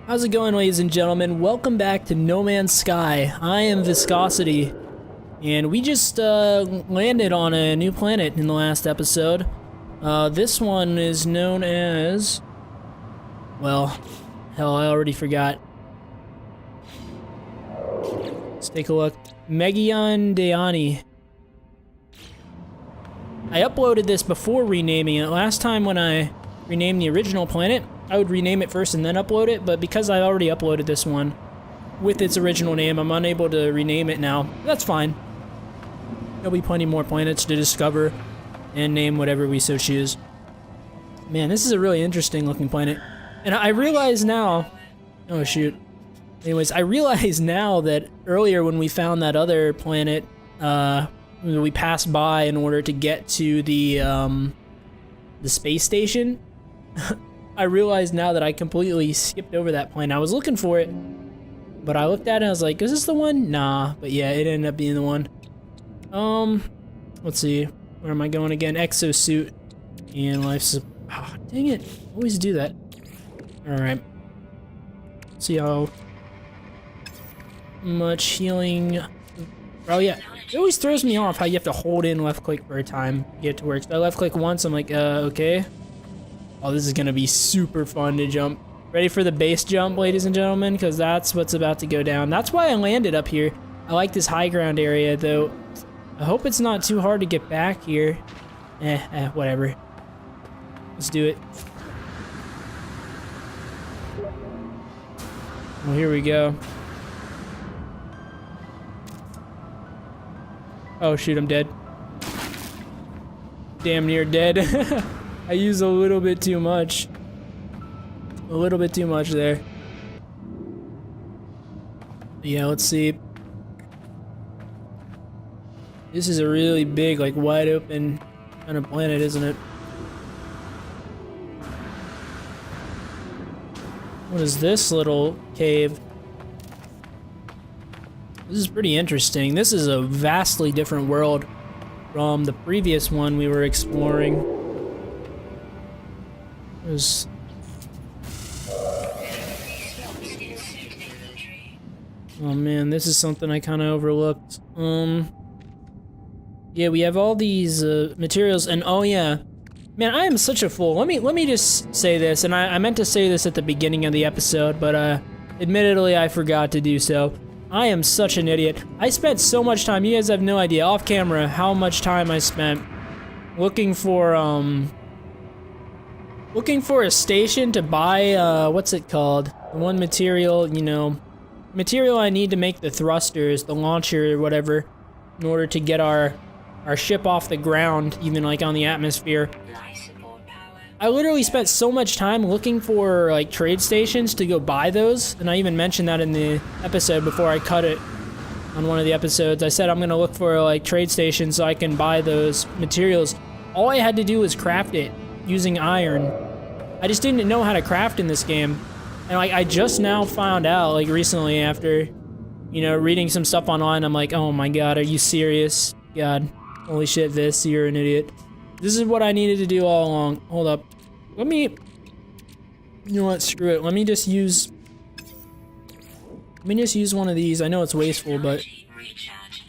How's it going, ladies and gentlemen? Welcome back to No Man's Sky. I am Viscosity, and we just landed on a new planet in the last episode. This one is known as... well, hell, I already forgot. Let's take a look. Megion Deani. I uploaded this before renaming it. Last time when I renamed the original planet, I would rename it first and then upload it, but because I already uploaded this one with its original name, I'm unable to rename it now. That's fine. There'll be plenty more planets to discover and name whatever we so choose. Man, this is a really interesting looking planet. And I realize now... oh shoot. Anyways, I realize now that earlier when we found that other planet, we passed by in order to get to the space station. I realize now that I completely skipped over that planet. I was looking for it, but I looked at it and I was like, is this the one? Nah, but yeah, it ended up being the one. Let's see. Where am I going again? Exosuit and life oh, dang it. I always do that. Alright. See how much healing... oh yeah. It always throws me off how you have to hold in left click for a time to get it to work. So I left click once, I'm like, okay. Oh, this is gonna be super fun to jump. Ready for the base jump, ladies and gentlemen? Because that's what's about to go down. That's why I landed up here. I like this high ground area, though. I hope it's not too hard to get back here. Whatever. Let's do it. Well, here we go. Oh shoot, I'm dead. Damn near dead. I use a little bit too much. A little bit too much there. Yeah, let's see. This is a really big, like, wide open kind of planet, isn't it? What is this little cave? This is pretty interesting. This is a vastly different world from the previous one we were exploring. There's... oh man, this is something I kind of overlooked. Yeah, we have all these materials, and oh yeah, man, I am such a fool. Let me just say this, and I meant to say this at the beginning of the episode, but admittedly I forgot to do so. I am such an idiot. I spent so much time. You guys have no idea off camera how much time I spent looking for a station to buy, what's it called? The one material, you know, material I need to make the thrusters, the launcher or whatever, in order to get our ship off the ground, even like on the atmosphere. I literally spent so much time looking for like trade stations to go buy those, and I even mentioned that in the episode before I cut it on one of the episodes. I said I'm gonna look for like trade stations so I can buy those materials. All I had to do was craft it using iron. I just didn't know how to craft in this game. And like I just now found out, like recently after, you know, reading some stuff online, I'm like, oh my god, are you serious? God, holy shit, Vis, you're an idiot. This is what I needed to do all along. Hold up. Let me, you know what, screw it. Let me just use one of these. I know it's wasteful, but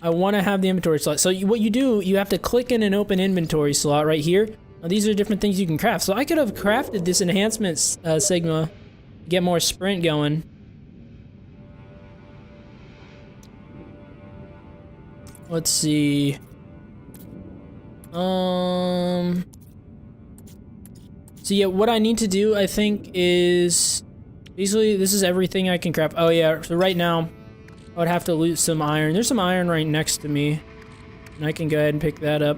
I want to have the inventory slot. So what you do, you have to click in an open inventory slot right here. Now, these are different things you can craft. So I could have crafted this enhancement Sigma, get more sprint going. Let's see. So yeah, what I need to do, I think, is basically this is everything I can craft. Oh yeah, so right now I would have to loot some iron. There's some iron right next to me, and I can go ahead and pick that up.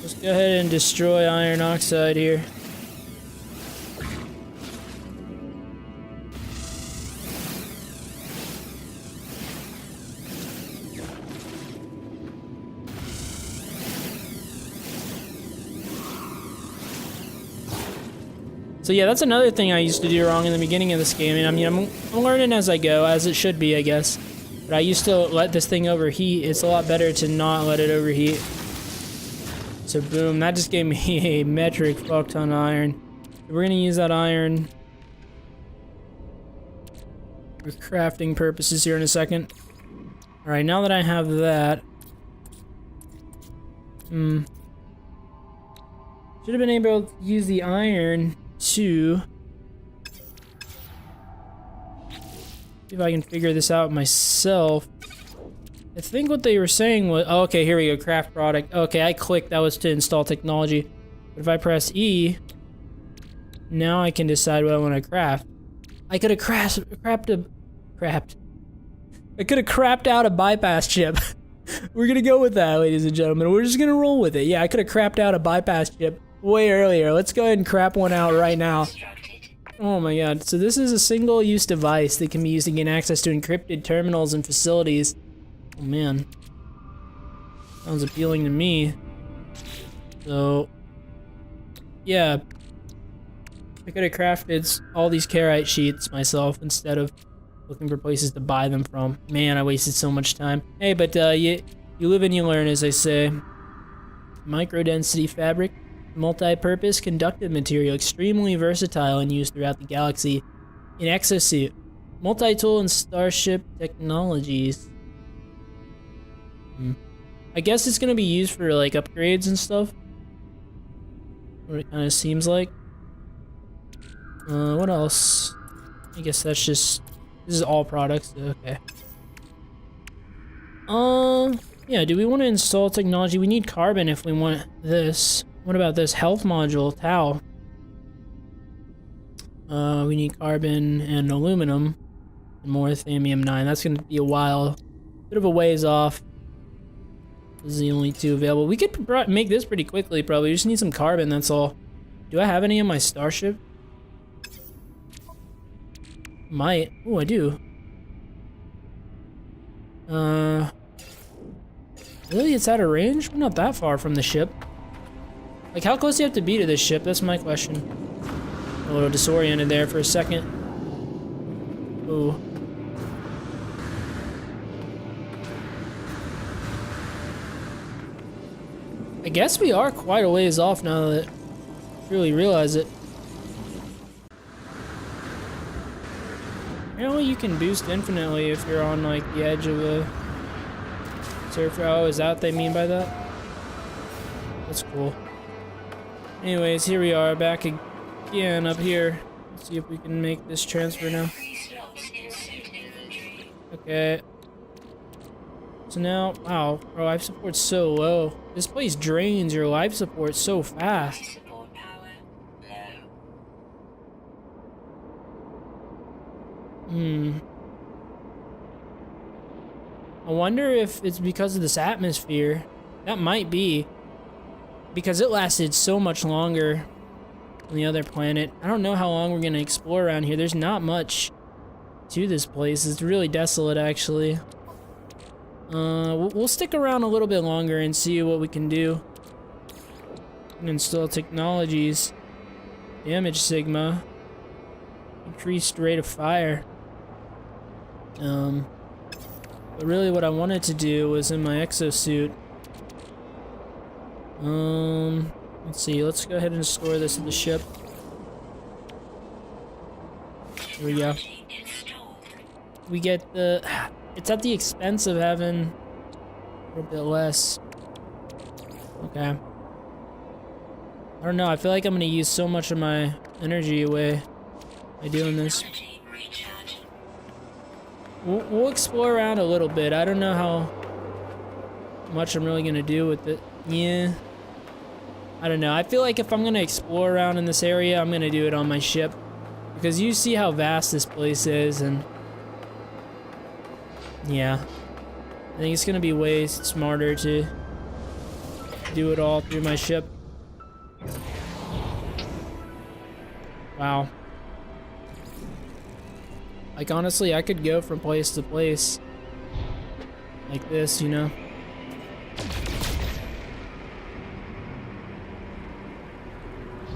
Let's go ahead and destroy iron oxide here. So yeah, that's another thing I used to do wrong in the beginning of this game. And I mean, I'm learning as I go, as it should be, I guess. But I used to let this thing overheat. It's a lot better to not let it overheat. So boom, that just gave me a metric fuck ton of iron. We're gonna use that iron for crafting purposes here in a second. Alright, now that I have that... should have been able to use the iron to... see if I can figure this out myself. I think what they were saying was... oh, okay, here we go, craft product. Okay, I clicked, that was to install technology. But if I press E, now I can decide what I want to craft. I could have crapped out a bypass chip. We're gonna go with that, ladies and gentlemen. We're just gonna roll with it. Yeah, I could have crapped out a bypass chip way earlier. Let's go ahead and crap one out right now. Oh my god. So this is a single-use device that can be used to gain access to encrypted terminals and facilities. Oh man. Sounds appealing to me. So... yeah. I could have crafted all these Carite sheets myself instead of looking for places to buy them from. Man, I wasted so much time. Hey, but you live and you learn, as they say. Microdensity fabric, multi-purpose conductive material, extremely versatile and used throughout the galaxy. An exosuit, multi-tool and starship technologies. I guess it's gonna be used for like upgrades and stuff. What it kind of seems like. What else? I guess that's just... this is all products, okay. Yeah, do we want to install technology? We need carbon if we want this. What about this health module, Tau? We need carbon and aluminum. And more Thamium-9. That's gonna be a while. Bit of a ways off. This is the only two available. We could make this pretty quickly, probably. We just need some carbon, that's all. Do I have any in my starship? Might. Oh, I do. Really? It's out of range? We're not that far from the ship. Like, how close do you have to be to this ship? That's my question. A little disoriented there for a second. Ooh. I guess we are quite a ways off now that I really realize it. Apparently you can boost infinitely if you're on like the edge of a surfer. Oh, is that what they mean by that? That's cool. Anyways, here we are back again up here. Let's see if we can make this transfer now. Okay. So now, wow, our life support's so low. This place drains your life support so fast. I wonder if it's because of this atmosphere. That might be. Because it lasted so much longer on the other planet. I don't know how long we're gonna explore around here. There's not much to this place. It's really desolate, actually. We'll stick around a little bit longer and see what we can do. And install technologies. Damage Sigma. Increased rate of fire. But really what I wanted to do was in my exosuit. Let's see, let's go ahead and store this in the ship. Here we go. We get the... it's at the expense of having a little bit less. Okay. I don't know, I feel like I'm gonna use so much of my energy away by doing this. We'll explore around a little bit. I don't know how much I'm really gonna do with it. Yeah. I don't know. I feel like if I'm gonna explore around in this area, I'm gonna do it on my ship. Because you see how vast this place is, and... yeah. I think it's gonna be way smarter to do it all through my ship. Wow. Like, honestly, I could go from place to place. Like this, you know?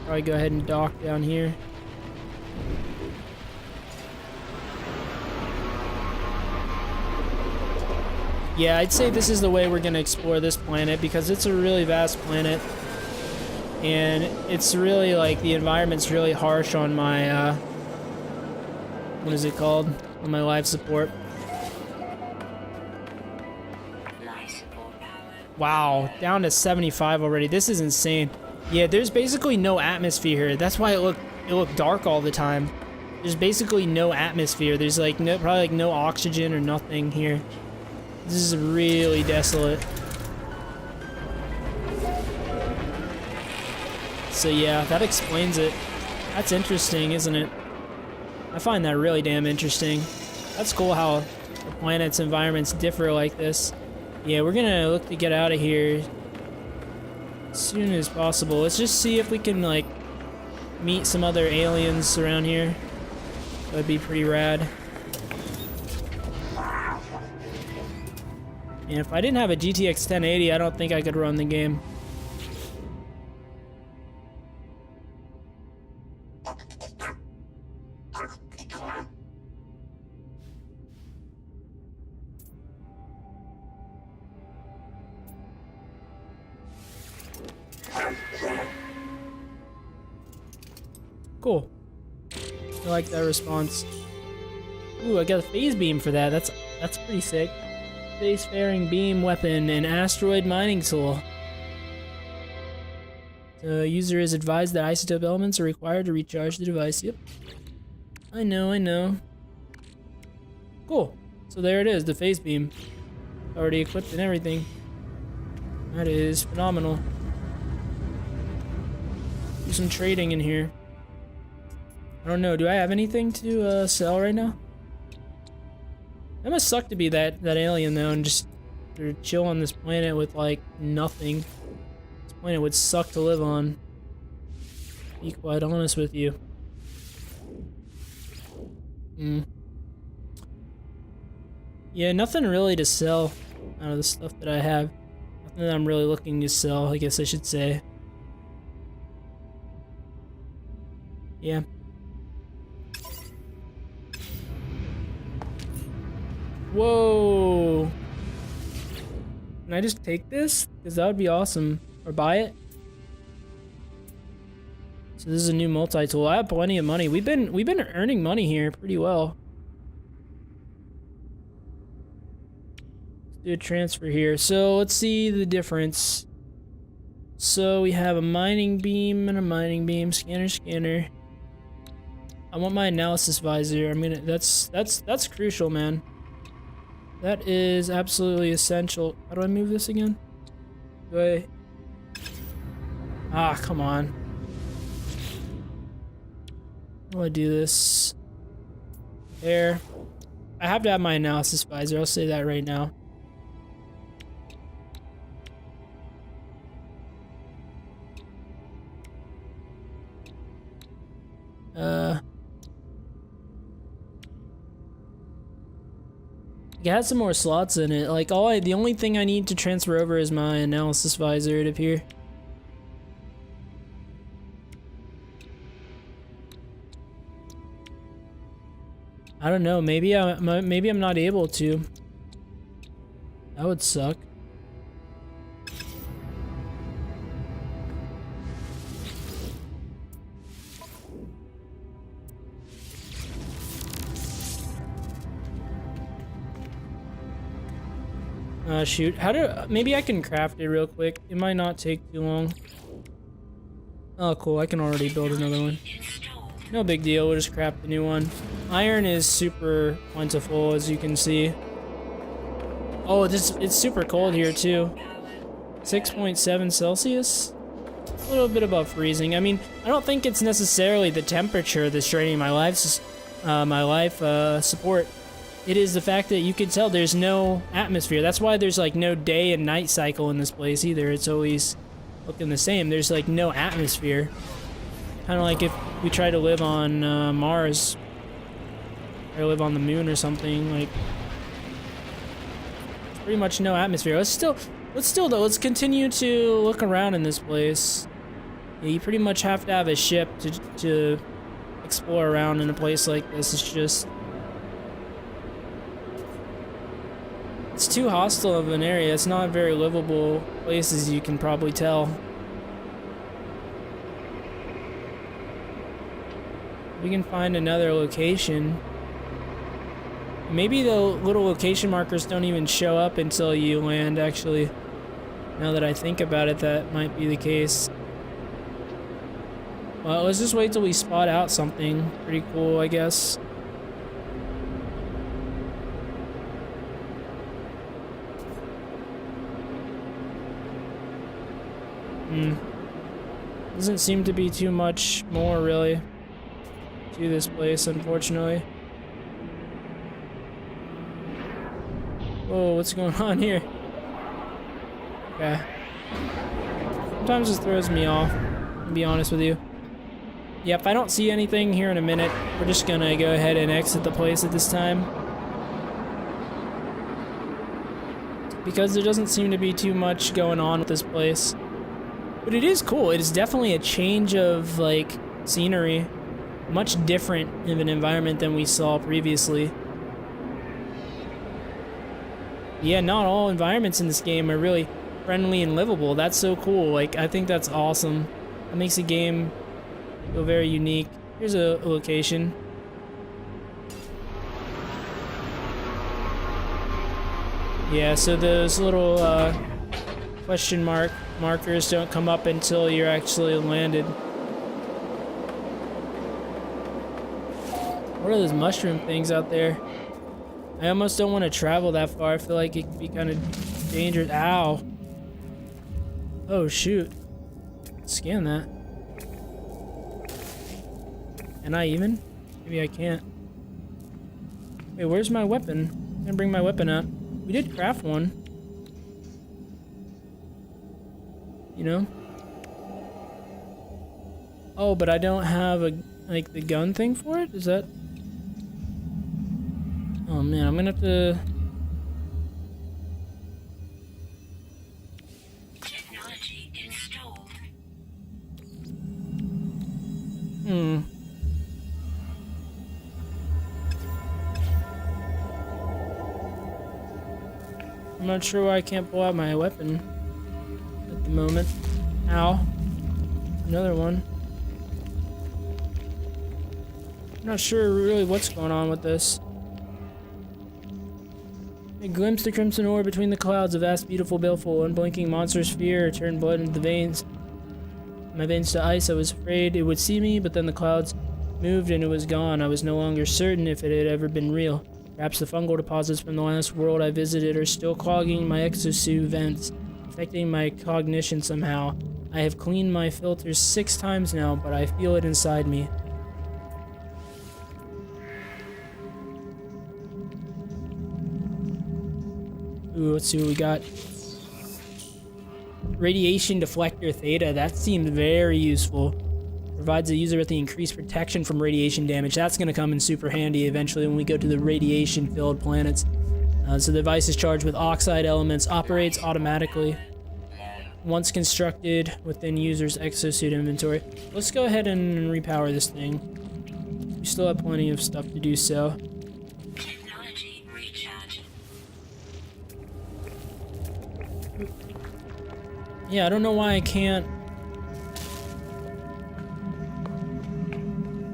Probably go ahead and dock down here. Yeah, I'd say this is the way we're gonna explore this planet because it's a really vast planet. and it's really like the environment's really harsh on my what is it called? On my life support. Wow, down to 75 already. This is insane. Yeah, there's basically no atmosphere here. That's why it looked dark all the time. There's basically no atmosphere. There's like probably like no oxygen or nothing here. This is really desolate. So yeah, that explains it. That's interesting, isn't it? I find that really damn interesting. That's cool how the planet's environments differ like this. Yeah, we're gonna look to get out of here as soon as possible. Let's just see if we can like meet some other aliens around here. That'd be pretty rad. And if I didn't have a GTX 1080, I don't think I could run the game. Cool. I like that response. Ooh, I got a phase beam for that. That's pretty sick. Spacefaring beam weapon and asteroid mining tool. The user is advised that isotope elements are required to recharge the device. Yep. I know. Cool. So there it is, the phase beam. Already equipped and everything. That is phenomenal. Do some trading in here. I don't know, do I have anything to sell right now? That must suck to be that alien though and just chill on this planet with like nothing. This planet would suck to live on. Be quite honest with you. Yeah, nothing really to sell out of the stuff that I have. Nothing that I'm really looking to sell, I guess I should say. Yeah. Whoa! Can I just take this? Because that would be awesome. Or buy it? So this is a new multi-tool. I have plenty of money. We've been earning money here pretty well. Let's do a transfer here. So let's see the difference. So we have a mining beam and a mining beam. Scanner. I want my analysis visor. That's crucial, man. That is absolutely essential. How do I move this again? Ah, come on. How do I do this? There. I have to have my analysis visor. I'll say that right now. It has some more slots in it. Like the only thing I need to transfer over is my analysis visor, it appears. I don't know. Maybe I'm not able to. That would suck. Shoot. Maybe I can craft it real quick. It might not take too long. Oh, cool. I can already build another one. No big deal. We'll just craft a new one. Iron is super plentiful, as you can see. Oh, it's super cold here, too. 6.7 Celsius? A little bit above freezing. I mean, I don't think it's necessarily the temperature that's draining my life support. It is the fact that you can tell there's no atmosphere. That's why there's like no day and night cycle in this place either. It's always looking the same. There's like no atmosphere. Kind of like if we try to live on Mars or live on the moon or something. Like, there's pretty much no atmosphere. Let's continue to look around in this place. Yeah, you pretty much have to have a ship to explore around in a place like this. It's too hostile of an area. It's not a very livable place, as you can probably tell. We can find another location. Maybe the little location markers don't even show up until you land, actually. Now that I think about it, that might be the case. Well, let's just wait till we spot out something pretty cool, I guess. Doesn't seem to be too much more, really, to this place, unfortunately. Whoa, what's going on here? Okay. Sometimes this throws me off, to be honest with you. Yeah, if I don't see anything here in a minute, we're just gonna go ahead and exit the place at this time. Because there doesn't seem to be too much going on with this place. But it is cool. It is definitely a change of, like, scenery. Much different of an environment than we saw previously. Yeah, not all environments in this game are really friendly and livable. That's so cool. Like, I think that's awesome. That makes the game feel very unique. Here's a location. Yeah, so those little question markers don't come up until you're actually landed. What are those mushroom things out there? I almost don't want to travel that far. I feel like it could be kind of dangerous. Ow. Oh, shoot. Scan that. Can I even? Maybe I can't. Wait, where's my weapon? I'm gonna bring my weapon out. We did craft one. You know? Oh, but I don't have a, like, the gun thing for it? Is that... Oh man, I'm gonna have to... Technology installed. I'm not sure why I can't pull out my weapon at the moment. Ow. Another one. I'm not sure really what's going on with this. I glimpsed the crimson ore between the clouds, a vast, beautiful, baleful, unblinking monstrous fear turned blood into the veins. My veins to ice. I was afraid it would see me, but then the clouds moved and it was gone. I was no longer certain if it had ever been real. Perhaps the fungal deposits from the last world I visited are still clogging my exosuit vents, affecting my cognition somehow. I have cleaned my filters 6 times now, but I feel it inside me. Ooh, let's see what we got. Radiation deflector theta, that seemed very useful. Provides the user with the increased protection from radiation damage. That's going to come in super handy eventually when we go to the radiation-filled planets. So the device is charged with oxide elements, operates automatically once constructed within user's exosuit inventory. Let's go ahead and repower this thing. We still have plenty of stuff to do so. Technology recharge. Yeah, I don't know why I can't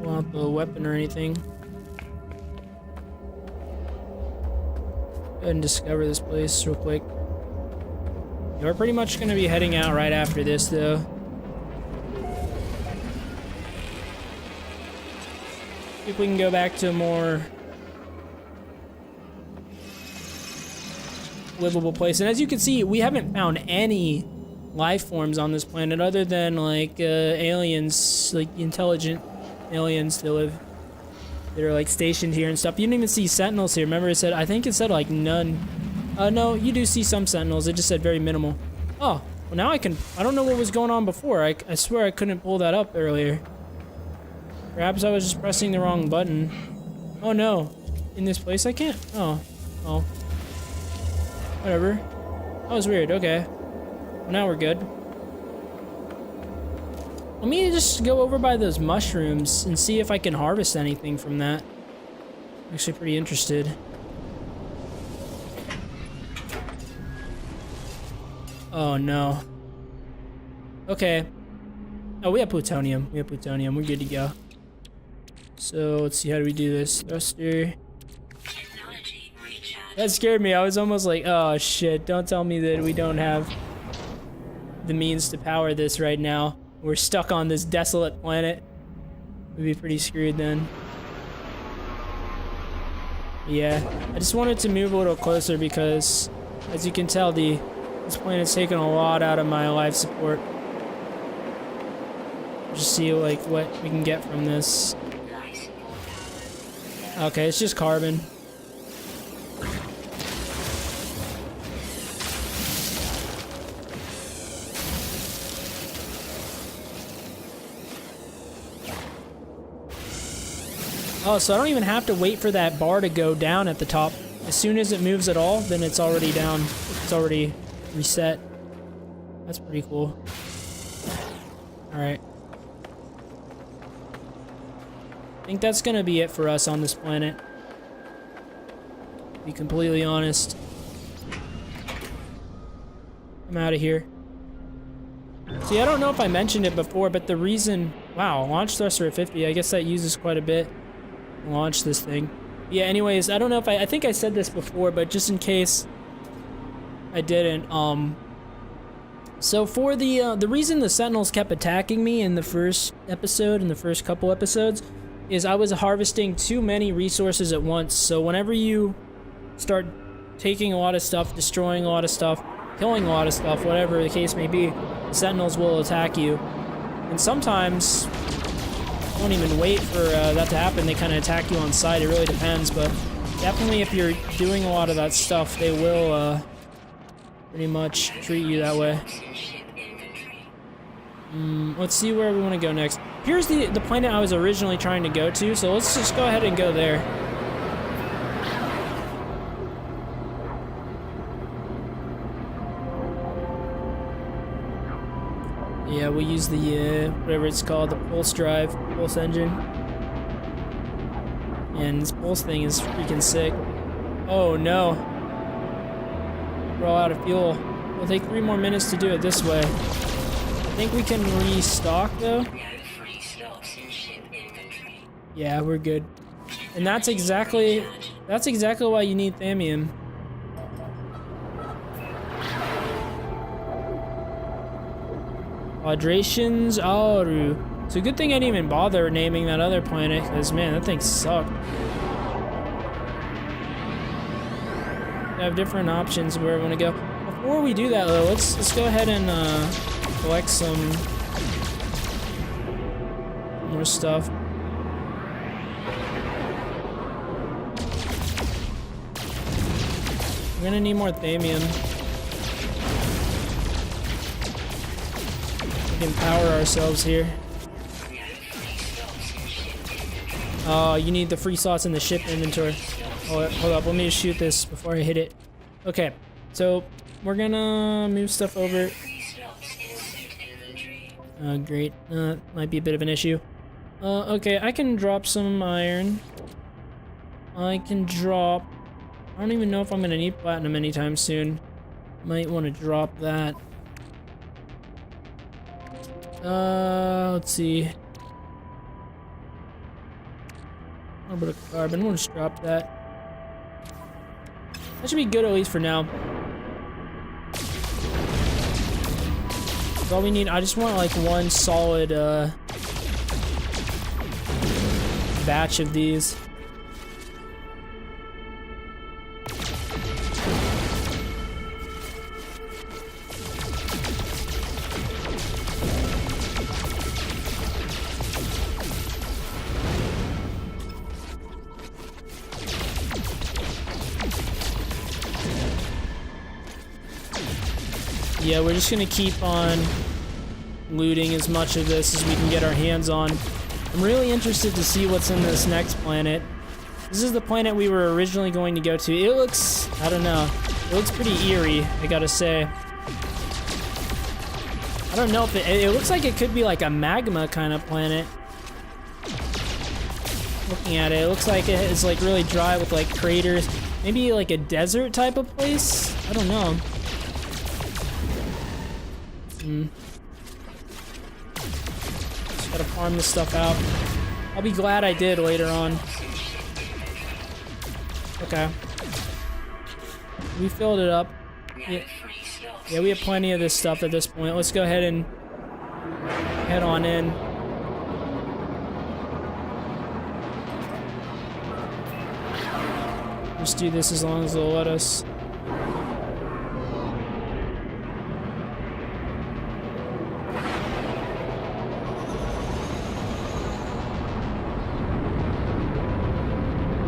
pull out the weapon or anything. Go ahead and discover this place real quick. Yeah, we're pretty much going to be heading out right after this, though. See if we can go back to a more livable place. And as you can see, we haven't found any life forms on this planet other than like aliens, like intelligent aliens that are like stationed here and stuff. You didn't even see sentinels here. Remember it said, I think it said like none. No, you do see some sentinels. It just said very minimal. Oh, well now I don't know what was going on before. I swear I couldn't pull that up earlier. Perhaps I was just pressing the wrong button. Oh no, in this place I can't? Oh, whatever. That was weird, okay. Well, now we're good. Let me just go over by those mushrooms and see if I can harvest anything from that. I'm actually pretty interested. Oh no. Okay. Oh, we have plutonium. We're good to go. So let's see, how do we do this? Thruster. Technology recharge. That scared me. I was almost like, oh shit, don't tell me that we don't have the means to power this right now. We're stuck on this desolate planet. We'd be pretty screwed then. Yeah, I just wanted to move a little closer because, as you can tell, this planet's taking a lot out of my life support. Just see like what we can get from this. Okay, it's just carbon. Oh, so I don't even have to wait for that bar to go down at the top. As soon as it moves at all, then it's already down. It's already reset. That's pretty cool. Alright. I think that's gonna be it for us on this planet. To be completely honest. I'm out of here. See, I don't know if I mentioned it before, but the reason... Wow, launch thruster at 50. I guess that uses quite a bit. Launch this thing. Yeah, anyways, I don't know if I think I said this before, but just in case I didn't, so for the reason the Sentinels kept attacking me in the first episode, in the first couple episodes, is I was harvesting too many resources at once. So whenever you start taking a lot of stuff, destroying a lot of stuff, killing a lot of stuff, whatever the case may be, the Sentinels will attack you. And sometimes don't even wait for that to happen. They kind of attack you on sight. It really depends, but definitely if you're doing a lot of that stuff, they will pretty much treat you that way. Let's see where we want to go next. Here's the planet I was originally trying to go to, so let's just go ahead and go there. Yeah, we'll use the, whatever it's called, the pulse drive, pulse engine. And this pulse thing is freaking sick. Oh no. We're all out of fuel. It'll take 3 more minutes to do it this way. I think we can restock though. Yeah, we're good. And that's exactly why you need Thamium. Hydrations Auru. So good thing I didn't even bother naming that other planet, because man, that thing sucked. I have different options where I want to go. Before we do that though, let's go ahead and collect some more stuff. We're gonna need more Thamium. We can power ourselves here. Oh, you need the free slots in the ship inventory. Oh, hold up, let me just shoot this before I hit it. Okay, so we're gonna move stuff over. Great. Might be a bit of an issue. Okay, I can drop some iron. I can drop... I don't even know if I'm gonna need platinum anytime soon. Might want to drop that. Let's see. A little bit of carbon. We'll just drop that. That should be good at least for now. That's all we need. I just want like one solid batch of these. Yeah, we're just gonna keep on looting as much of this as we can get our hands on. I'm really interested to see what's in this next planet. This is the planet we were originally going to go to. It looks, I don't know, it looks pretty eerie, I gotta say. I don't know if it looks like it could be like a magma kind of planet. Looking at it, it looks like it's like really dry with like craters. Maybe like a desert type of place? I don't know. Just gotta farm this stuff out. I'll be glad I did later on. Okay. We filled it up. Yeah, we have plenty of this stuff at this point. Let's go ahead and head on in. Just do this as long as they'll let us.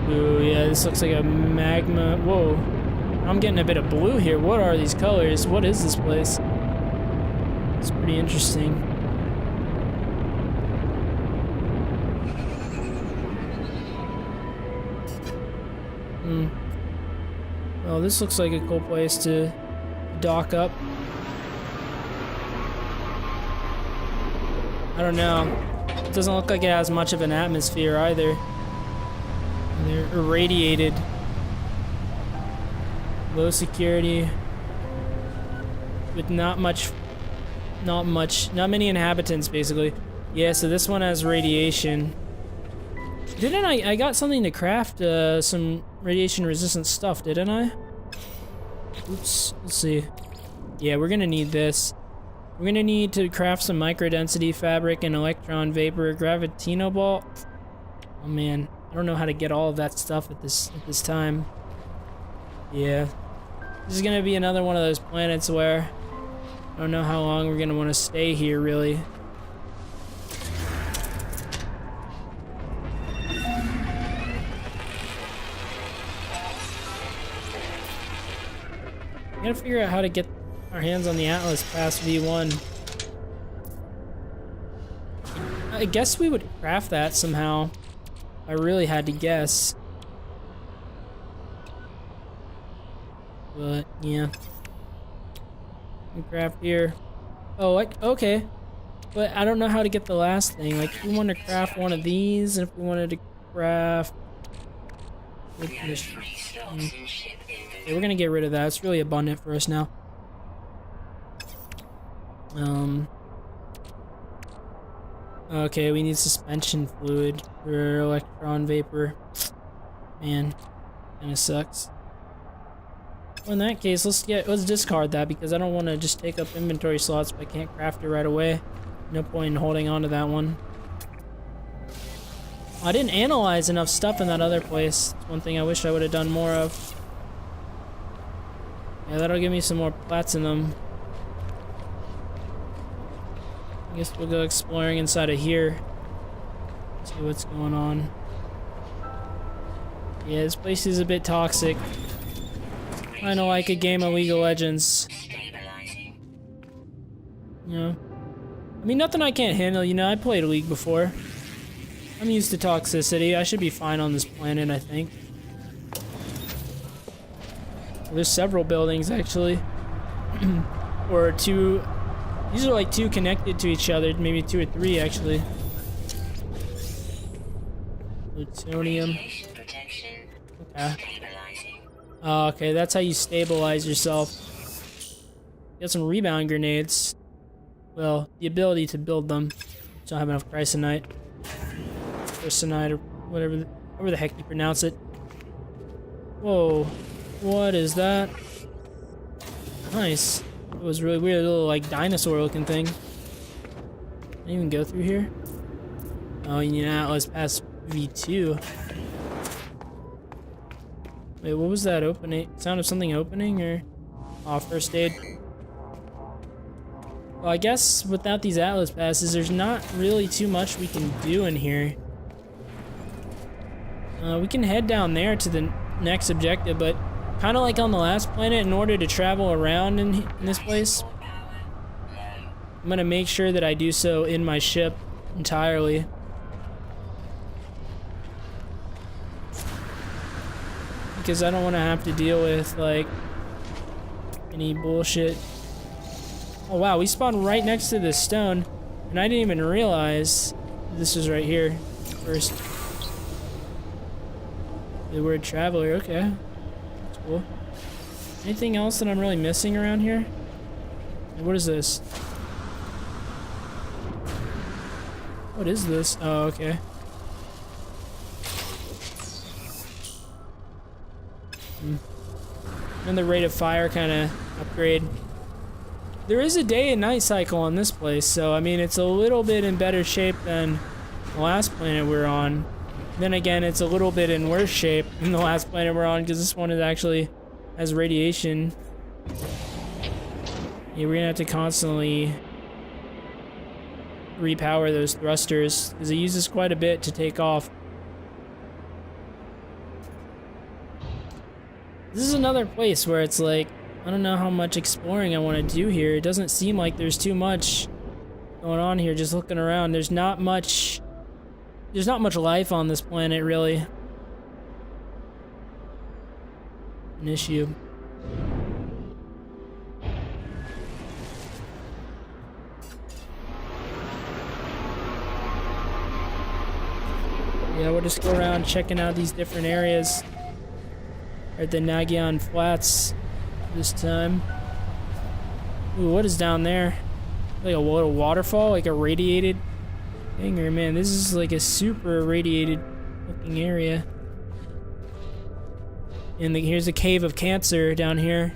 Ooh, yeah, this looks like a magma. Whoa. I'm getting a bit of blue here. What are these colors? What is this place? It's pretty interesting. Well, this looks like a cool place to dock up. I don't know. It doesn't look like it has much of an atmosphere either. They're irradiated. Low security. With not many inhabitants, basically. Yeah, so this one has radiation. Didn't I got something to craft some radiation resistant stuff, didn't I? Oops, let's see. Yeah, we're gonna need this. We're gonna need to craft some microdensity fabric and electron vapor gravitino ball. Oh man, I don't know how to get all of that stuff at this time. Yeah. This is gonna be another one of those planets where I don't know how long we're gonna want to stay here, really. We gotta figure out how to get our hands on the Atlas Pass V1. I guess we would craft that somehow. I really had to guess. But, yeah. We craft here. Oh, like, okay. But I don't know how to get the last thing. Like, if we wanted to craft one of these, and if we wanted to craft... Yeah, we're gonna get rid of that. It's really abundant for us now. Okay, we need suspension fluid for electron vapor. Man, kinda sucks. Well, in that case, let's discard that because I don't want to just take up inventory slots if I can't craft it right away. No point in holding on to that one. I didn't analyze enough stuff in that other place. It's one thing I wish I would have done more of. Yeah, that'll give me some more platinum. I guess we'll go exploring inside of here. See what's going on. Yeah, this place is a bit toxic. Kinda like a game of League of Legends. You know? I mean, nothing I can't handle, you know, I played League before. I'm used to toxicity. I should be fine on this planet, I think. There's several buildings, actually. Or two... These are like two connected to each other. Maybe two or three, actually. Plutonium. Okay. Oh, okay, that's how you stabilize yourself. Get some rebound grenades. Well, the ability to build them. Don't have enough chrysonite. Chrysonite, or whatever the heck you pronounce it. Whoa. What is that? Nice. It was really weird, a little like dinosaur looking thing. Can I even go through here? Oh, you need Atlas Pass V2. Wait, what was that opening? Sound of something opening, or? Oh, first aid. Well, I guess without these Atlas Passes, there's not really too much we can do in here. We can head down there to the next objective, but kind of like on the last planet, in order to travel around in this place, I'm gonna make sure that I do so in my ship entirely. Because I don't want to have to deal with, like, any bullshit. Oh wow, we spawned right next to this stone, and I didn't even realize this was right here first. The word traveler, okay. That's cool. Anything else that I'm really missing around here? What is this? What is this? Oh, okay. And the rate of fire kind of upgrade. There is a day and night cycle on this place, so I mean it's a little bit in better shape than the last planet we're on. Then again, it's a little bit in worse shape than the last planet we're on because this one is actually has radiation. Yeah, we're gonna have to constantly repower those thrusters because it uses quite a bit to take off. This is another place where it's like, I don't know how much exploring I want to do here. It doesn't seem like there's too much going on here. Just looking around, there's not much life on this planet, really. An issue. Yeah, we'll just go around checking out these different areas at the Nagyan Flats this time. Ooh, what is down there? Like a little waterfall, like a radiated thing, or man, this is like a super irradiated looking area. And here's a cave of cancer down here.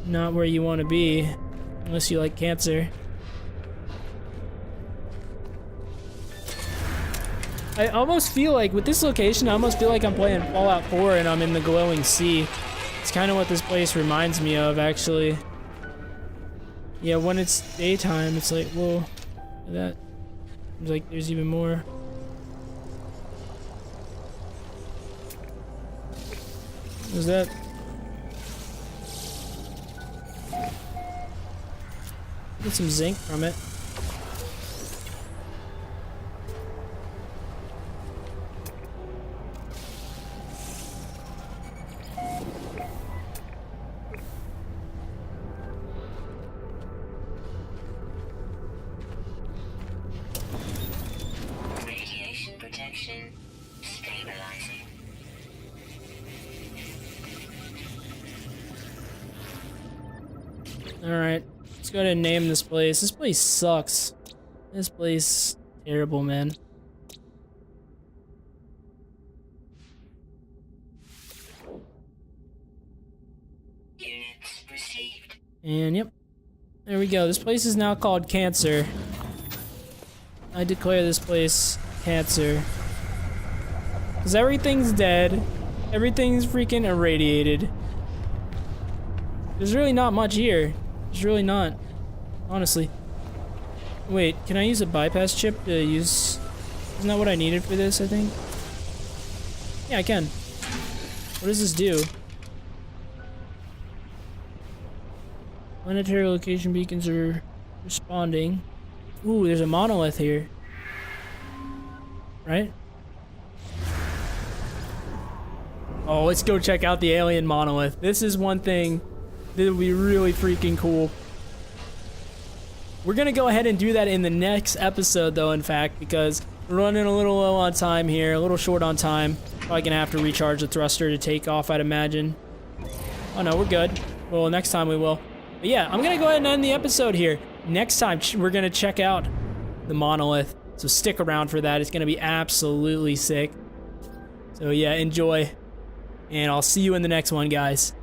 Not where you want to be, unless you like cancer. I almost feel like, with this location, I almost feel like I'm playing Fallout 4 and I'm in the glowing sea. It's kind of what this place reminds me of, actually. Yeah, when it's daytime, it's like, whoa, that seems like there's even more. What was that? Get some zinc from it. Alright, let's go ahead and name this place. This place sucks. This place, terrible, man. Units received. And yep, there we go. This place is now called Cancer. I declare this place Cancer. Because everything's dead. Everything's freaking irradiated. There's really not much here. There's really not. Honestly. Wait, can I use a bypass chip to use... Isn't that what I needed for this, I think? Yeah, I can. What does this do? Planetary location beacons are responding. Ooh, there's a monolith here. Right? Oh, let's go check out the alien monolith. This is one thing that would be really freaking cool. We're gonna go ahead and do that in the next episode, though, in fact, because we're running a little low on time here, a little short on time. Probably gonna have to recharge the thruster to take off, I'd imagine. Oh no, we're good. Well, next time we will. But yeah, I'm gonna go ahead and end the episode here. Next time, we're gonna check out the monolith. So stick around for that. It's gonna be absolutely sick. So yeah, enjoy. And I'll see you in the next one, guys.